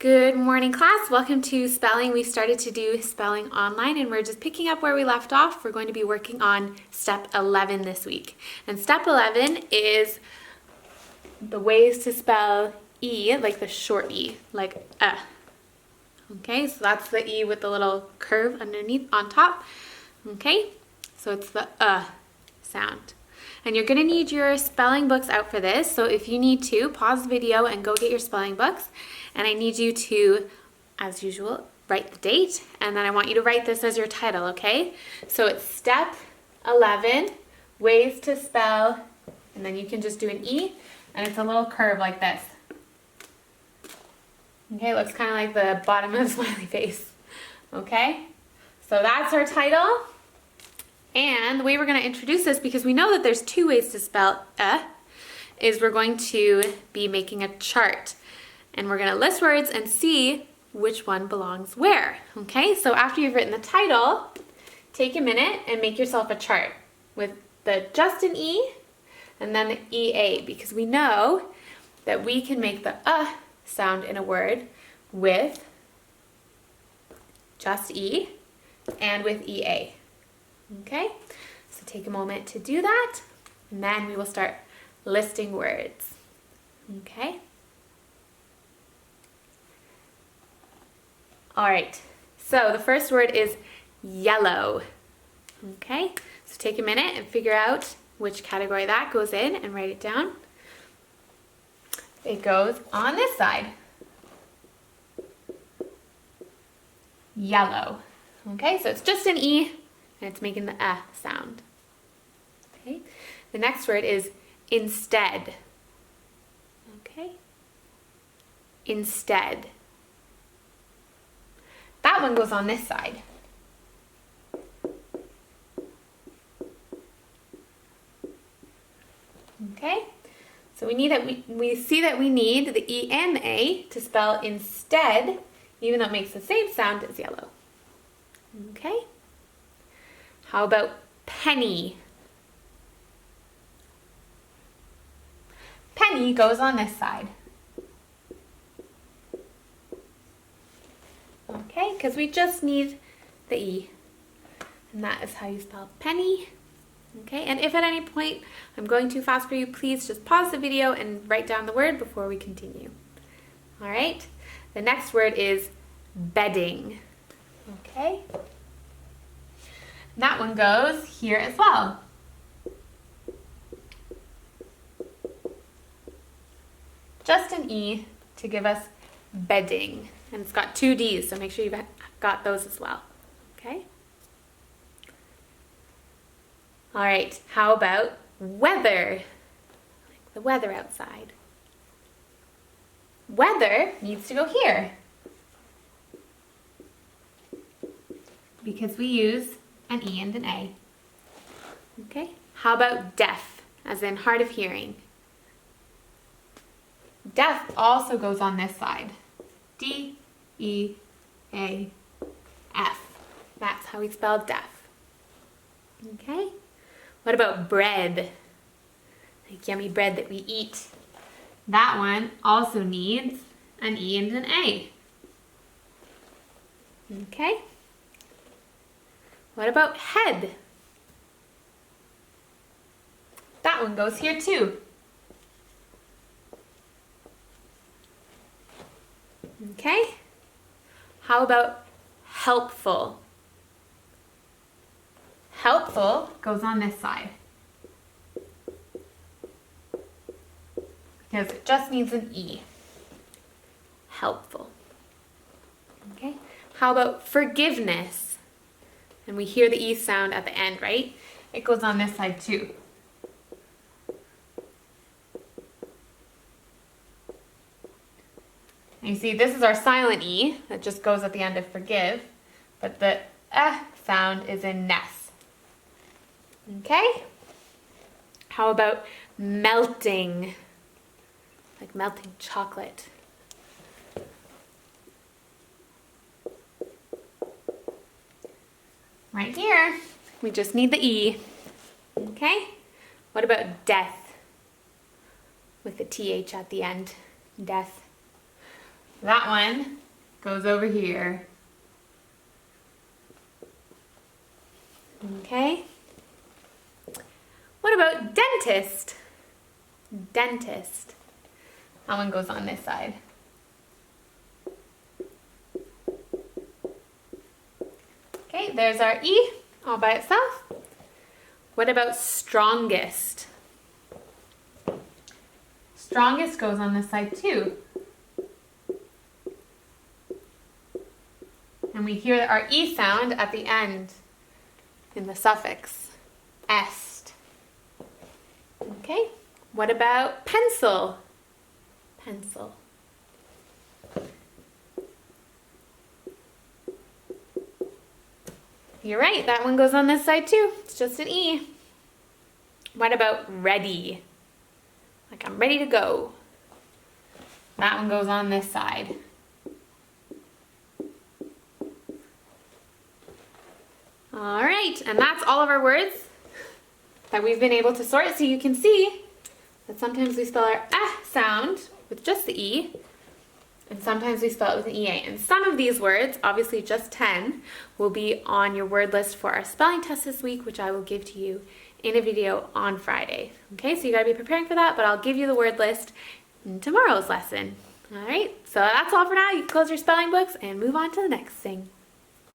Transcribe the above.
Good morning, class. Welcome to spelling. We started to do spelling online and we're just picking up where we left off. We're going to be working on step 11 this week. And step 11 is the ways to spell E, like the short E, like Okay, so that's the E with the little curve underneath on top. Okay, so it's the sound. And you're going to need your spelling books out for this. So if you need to, pause the video and go get your spelling books. And I need you to, as usual, write the date. And then I want you to write this as your title, okay? So it's step 11, ways to spell, and then you can just do an E. And it's a little curve like this. Okay, it looks kind of like the bottom of a smiley face. Okay? So that's our title. And the way we're going to introduce this, because we know that there's two ways to spell is we're going to be making a chart. And we're going to list words and see which one belongs where. Okay, so after you've written the title, take a minute and make yourself a chart with just an E and then the EA, because we know that we can make the sound in a word with just E and with EA. Okay, so take a moment to do that, and then we will start listing words. Okay. All right, so the first word is yellow. Okay, so take a minute and figure out which category that goes in and write it down. It goes on this side. Yellow. Okay, so it's just an E and it's making the sound. Okay, the next word is instead. Okay, instead. That one goes on this side. Okay, so we see that we need the E and the A to spell instead, even though it makes the same sound as yellow. Okay, how about penny? Penny goes on this side. Okay, because we just need the E. And that is how you spell penny. Okay, and if at any point I'm going too fast for you, please just pause the video and write down the word before we continue. All right, the next word is bedding. Okay, that one goes here as well. Just an E to give us bedding. And it's got two D's, so make sure you've got those as well. Okay? All right, how about weather? Like the weather outside. Weather needs to go here, because we use an E and an A. Okay? How about deaf, as in hard of hearing? Deaf also goes on this side. D-E-A-F. That's how we spell deaf. Okay? What about bread? Like yummy bread that we eat. That one also needs an E and an A. Okay? What about head? That one goes here too. Okay, how about helpful? Helpful goes on this side, because it just needs an E. Helpful. Okay, how about forgiveness? And we hear the E sound at the end, right? It goes on this side too. You see, this is our silent E that just goes at the end of forgive, but the sound is in ness. Okay? How about melting? Like melting chocolate. Right here, we just need the E. Okay? What about death? With the TH at the end. Death. That one goes over here. Okay. What about dentist? Dentist. That one goes on this side. Okay, there's our E all by itself. What about strongest? Strongest goes on this side too. And we hear our E sound at the end in the suffix, est. Okay, what about pencil? Pencil. You're right, that one goes on this side too. It's just an E. What about ready? Like I'm ready to go. That one goes on this side. All right, and that's all of our words that we've been able to sort. So you can see that sometimes we spell our sound with just the E, and sometimes we spell it with an EA. And some of these words, obviously just 10, will be on your word list for our spelling test this week, which I will give to you in a video on Friday. Okay, so you gotta be preparing for that, but I'll give you the word list in tomorrow's lesson. All right, so that's all for now. You can close your spelling books and move on to the next thing.